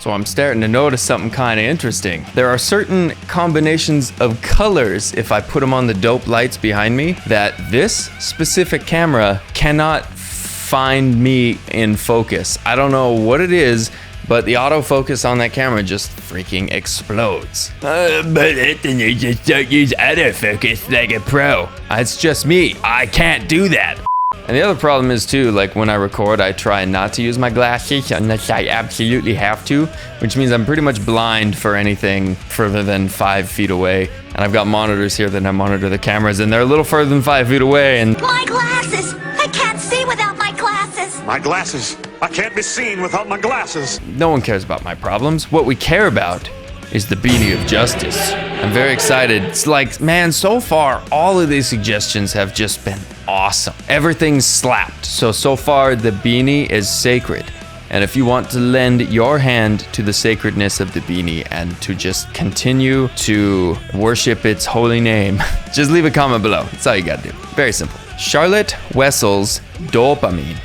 So I'm starting to notice something kind of interesting. There are certain combinations of colors, if I put them on the dope lights behind me, that this specific camera cannot find me in focus. I don't know what it is, but the autofocus on that camera just freaking explodes. But then you just don't use autofocus like a pro. It's just me. I can't do that. And the other problem is too, like when I record, I try not to use my glasses unless I absolutely have to, which means I'm pretty much blind for anything further than 5 feet away. And I've got monitors here that I monitor the cameras, and they're a little further than 5 feet away. And my glasses! I can't see without my glasses! My glasses! I can't be seen without my glasses! No one cares about my problems. What we care about is the beanie of justice. I'm very excited. It's like, man, so far, all of these suggestions have just been awesome. Everything's slapped. So far, the beanie is sacred. And if you want to lend your hand to the sacredness of the beanie and to just continue to worship its holy name, just leave a comment below. That's all you gotta do. Very simple. Charlotte Wessels, Dopamine.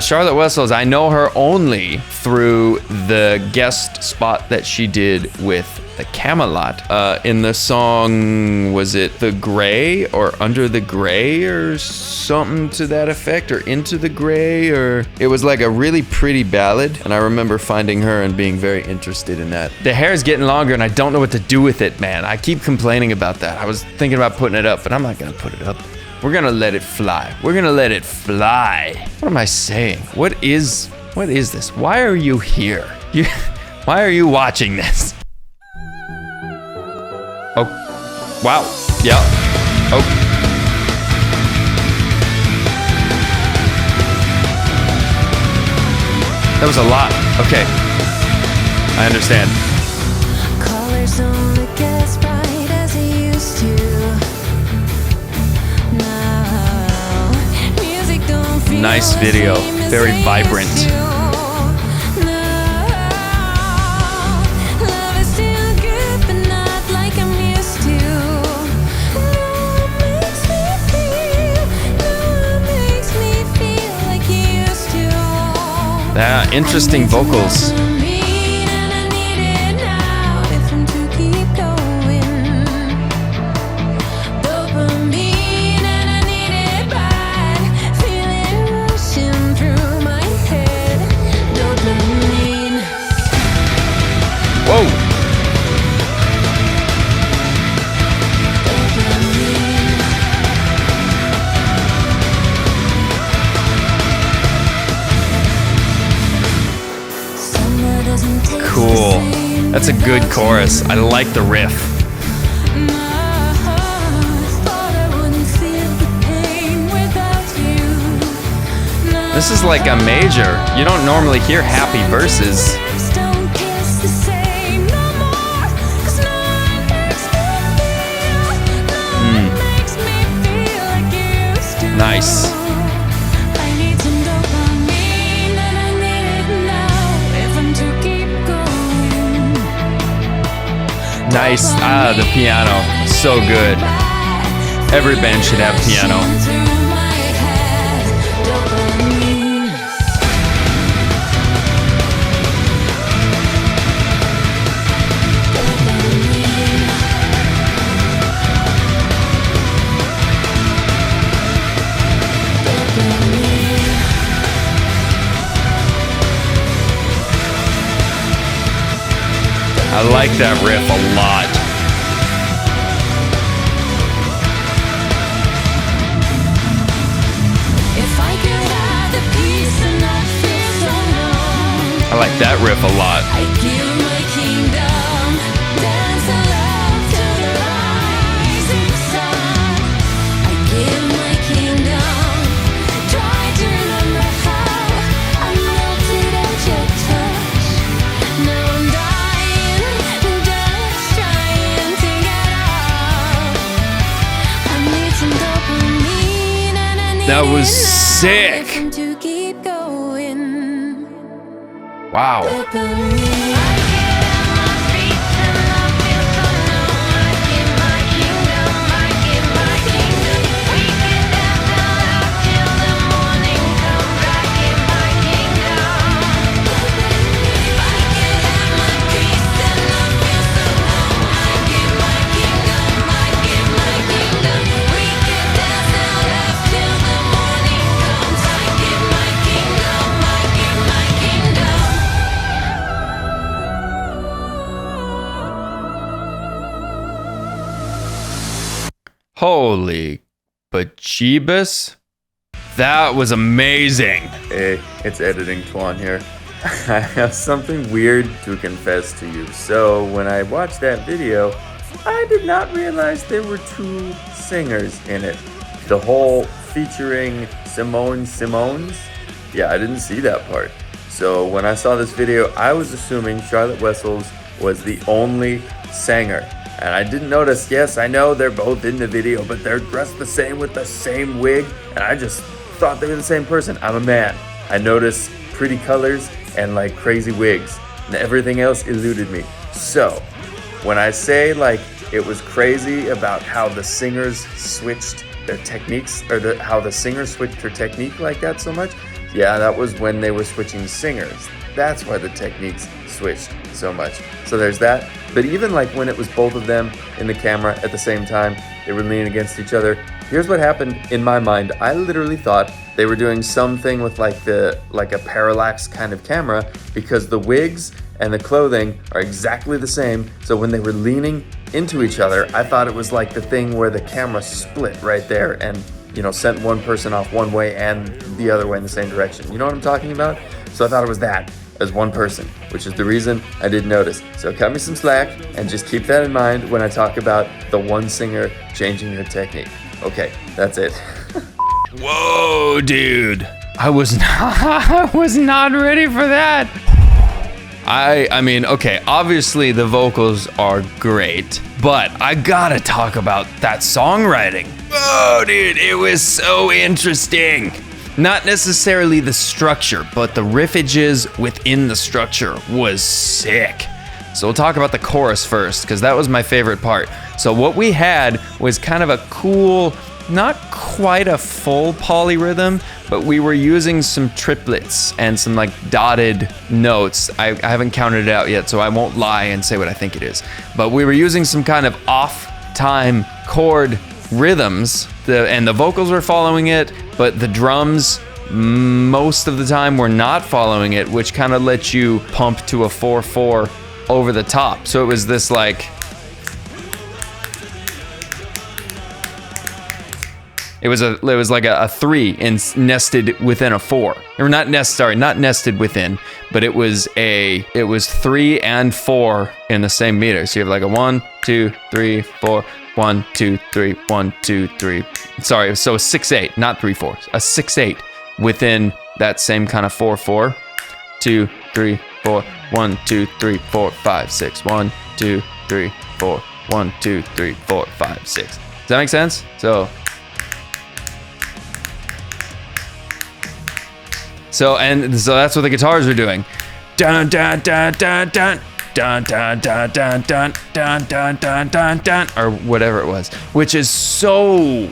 Charlotte Wessels, I know her only through the guest spot that she did with the Camelot in the song, was it The Gray or Under the Gray or something to that effect, or Into the Gray, or it was like a really pretty ballad, and I remember finding her and being very interested in that. The hair is getting longer and I don't know what to do with it, man. I keep complaining about that. I was thinking about putting it up, but I'm not gonna put it up. We're gonna let it fly. We're gonna let it fly. What am I saying? What is this? Why are you here? Why are you watching this? Oh, wow. Yeah. Oh. That was a lot. Okay. I understand. Colors don't look as bright as they used to. Nice video, very vibrant. Interesting vocals. Cool. That's a good chorus. I like the riff. This is like a major. You don't normally hear happy verses. Nice. Nice. Ah, the piano. So good. Every band should have piano. I like that riff a lot. I like that riff a lot. That was sick. Wow. Holy bejeebus. That was amazing. Hey, it's editing Twan here. I have something weird to confess to you. So when I watched that video, I did not realize there were two singers in it. The whole featuring Simone Simons. Yeah, I didn't see that part. So when I saw this video, I was assuming Charlotte Wessels was the only singer. And I didn't notice, yes, I know they're both in the video, but they're dressed the same with the same wig. And I just thought they were the same person. I'm a man. I noticed pretty colors and like crazy wigs. And everything else eluded me. So when I say like it was crazy about how the singers switched their techniques, or how the singer switched her technique like that so much, yeah, that was when they were switching singers. That's why the techniques switched so much. So there's that. But even like when it was both of them in the camera at the same time, they were leaning against each other. Here's what happened in my mind. I literally thought they were doing something with like a parallax kind of camera, because the wigs and the clothing are exactly the same. So when they were leaning into each other, I thought it was like the thing where the camera split right there and, you know, sent one person off one way and the other way in the same direction. You know what I'm talking about? So I thought it was that as one person, which is the reason I didn't notice. So cut me some slack and just keep that in mind when I talk about the one singer changing her technique. Okay, that's it. Whoa, dude. I was not ready for that. I mean, okay, obviously the vocals are great, but I gotta talk about that songwriting. Whoa, dude, it was so interesting. Not necessarily the structure, but the riffages within the structure was sick. So we'll talk about the chorus first, because that was my favorite part. So what we had was kind of a cool, not quite a full polyrhythm, but we were using some triplets and some like dotted notes. I haven't counted it out yet, so I won't lie and say what I think it is. But we were using some kind of off-time chord rhythms, and the vocals were following it, but the drums most of the time were not following it, which kind of let you pump to a 4/4 over the top. So it was this like, it was like a 3 nested within a 4, or not nested within, but it was 3 and 4 in the same meter. So you have like a 1, 2, 3, 4, 1, 2, 3, 1, 2, 3. Sorry, so a 6/8, not 3/4, a 6/8 within that same kind of 4/4. 2, 3, 4, 1, 2, 3, 4, 5, 6. 1, 2, 3, 4, 1, 2, 3, 4, 5, 6. Does that make sense? So that's what the guitars were doing. Dun dun dun dun dun dun dun dun dun dun dun dun dun dun dun, or whatever it was, which is so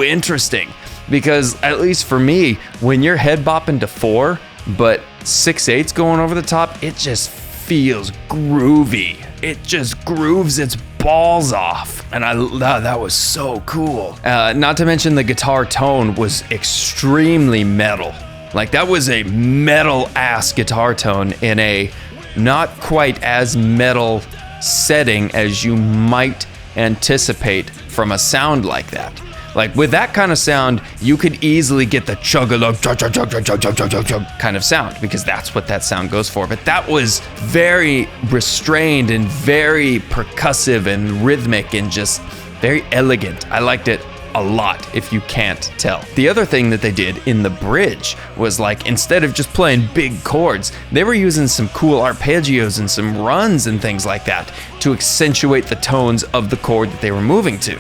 interesting, because at least for me, when you're head bopping to 4 but 6/8's going over the top, it just feels groovy. It just grooves its balls off, and that was so cool. Not to mention the guitar tone was extremely metal. Like, that was a metal-ass guitar tone in a not quite as metal setting as you might anticipate from a sound like that. Like, with that kind of sound, you could easily get the chug-a-lug, chug-chug-chug-chug-chug-chug-chug kind of sound, because that's what that sound goes for. But that was very restrained and very percussive and rhythmic and just very elegant. I liked it a lot, if you can't tell. The other thing that they did in the bridge was, like, instead of just playing big chords, they were using some cool arpeggios and some runs and things like that to accentuate the tones of the chord that they were moving to.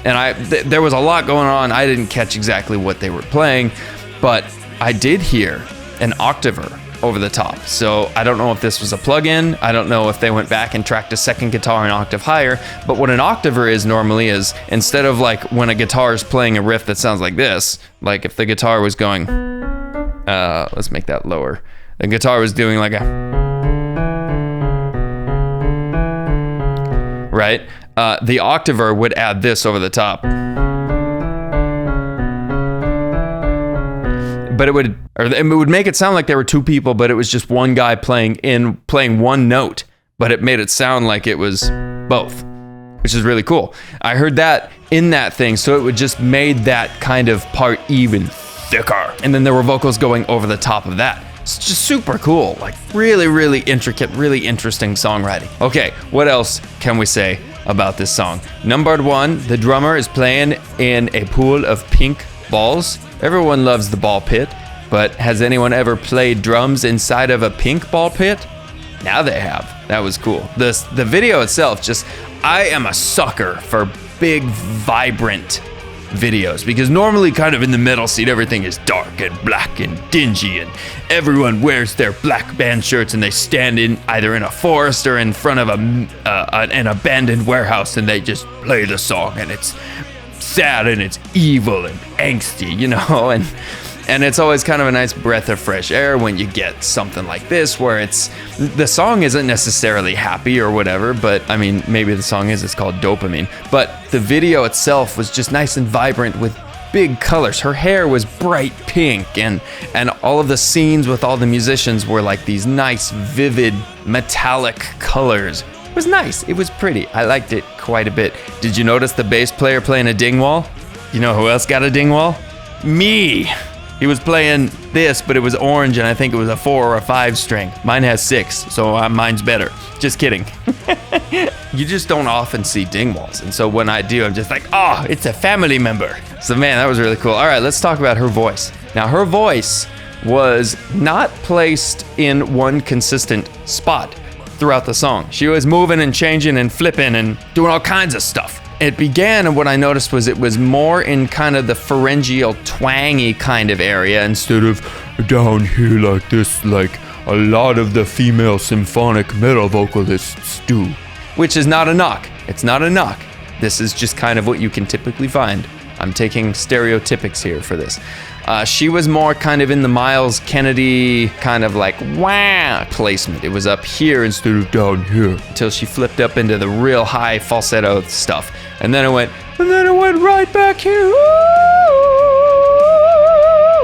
And there was a lot going on. I didn't catch exactly what they were playing, but I did hear an octaver over the top. So I don't know if this was a plug-in. I don't know if they went back and tracked a second guitar an octave higher. But what an octaver is normally is, instead of like when a guitar is playing a riff that sounds like this, like if the guitar was going, let's make that lower. The guitar was doing like a, right? The octaver would add this over the top. But it would make it sound like there were two people, but it was just one guy playing one note, but it made it sound like it was both, which is really cool. I heard that in that thing, so it would just made that kind of part even thicker. And then there were vocals going over the top of that. It's just super cool, like really, really intricate, really interesting songwriting. Okay, what else can we say about this song? Number one, the drummer is playing in a pool of pink balls. Everyone loves the ball pit, but has anyone ever played drums inside of a pink ball pit? Now they have. That was cool. The video itself, just, I am a sucker for big, vibrant videos, because normally kind of in the middle seat everything is dark and black and dingy, and everyone wears their black band shirts and they stand in either in a forest or in front of an abandoned warehouse, and they just play the song, and it's sad and it's evil and angsty, you know, and it's always kind of a nice breath of fresh air when you get something like this, where it's, the song isn't necessarily happy or whatever, but I mean, maybe the song is, it's called Dopamine, but the video itself was just nice and vibrant with big colors. Her hair was bright pink, and all of the scenes with all the musicians were like these nice, vivid, metallic colors. It was nice, it was pretty. I liked it quite a bit. Did you notice the bass player playing a dingwall? You know who else got a dingwall? Me! He was playing this, but it was orange, and I think it was a 4 or a 5 string. Mine has 6, so mine's better. Just kidding. You just don't often see dingwalls, and so when I do, I'm just like, oh, it's a family member. So man, that was really cool. All right, let's talk about her voice. Now, her voice was not placed in one consistent spot throughout the song. She was moving and changing and flipping and doing all kinds of stuff. It began, and what I noticed was it was more in kind of the pharyngeal, twangy kind of area instead of down here like this, like a lot of the female symphonic metal vocalists do. Which is not a knock. It's not a knock. This is just kind of what you can typically find. I'm taking stereotypics here for this. She was more kind of in the Miles Kennedy kind of like wah placement. It was up here instead of down here, until she flipped up into the real high falsetto stuff. And then it went right back here.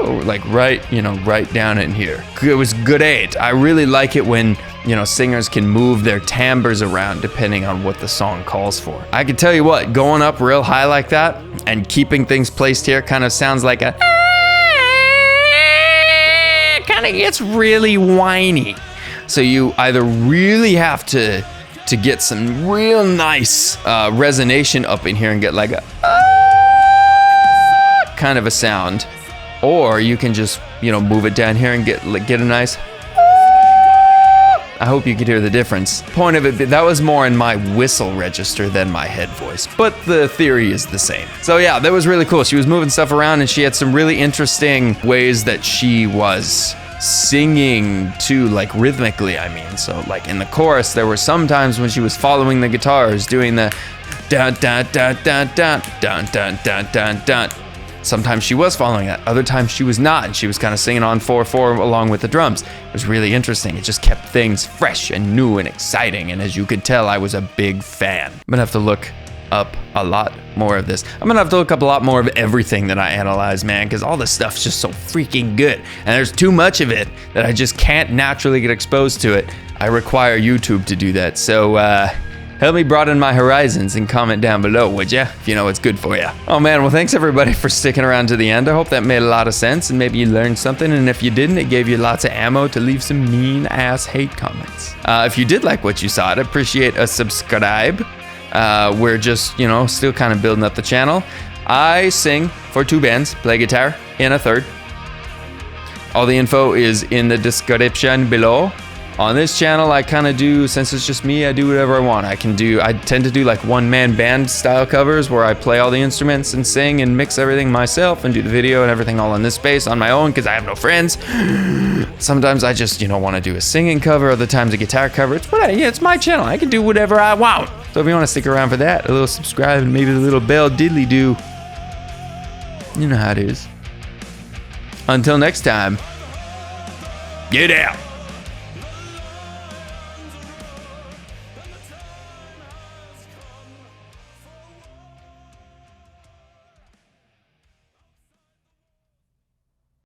Ooh, like right, right down in here. It was good 8. I really like it when, singers can move their timbres around depending on what the song calls for. I can tell you what, going up real high like that and keeping things placed here kind of sounds like a kind of gets really whiny. So you either really have to get some real nice resonation up in here and get like a kind of a sound, or you can just move it down here and get a nice. I hope you could hear the difference. Point of it, that was more in my whistle register than my head voice, but the theory is the same. So yeah, that was really cool. She was moving stuff around, and she had some really interesting ways that she was singing too, like rhythmically, I mean. So like in the chorus, there were some times when she was following the guitars, doing the dun dun dun dun dun dun dun dun dun dun. Sometimes she was following that, other times she was not, and she was kind of singing on 4/4 along with the drums. It was really interesting. It just kept things fresh and new and exciting, and as you could tell, I was a big fan. I'm gonna have to look up a lot more of this. I'm gonna have to look up a lot more of everything that I analyze, man, because all this stuff's just so freaking good, and there's too much of it that I just can't naturally get exposed to it. I require YouTube to do that, so help me broaden my horizons and comment down below, would ya? If you know what's good for ya. Oh man, well thanks everybody for sticking around to the end. I hope that made a lot of sense, and maybe you learned something, and if you didn't, it gave you lots of ammo to leave some mean ass hate comments. If you did like what you saw, I'd appreciate a subscribe. We're just, still kind of building up the channel. I sing for 2 bands, play guitar in a 3rd. All the info is in the description below. On this channel, I kind of do, since it's just me, I do whatever I want. I tend to do like one-man band style covers where I play all the instruments and sing and mix everything myself and do the video and everything all in this space on my own because I have no friends. Sometimes I just, want to do a singing cover, other times a guitar cover. It's my channel. I can do whatever I want. So if you want to stick around for that, a little subscribe and maybe the little bell diddly do. You know how it is. Until next time, get out.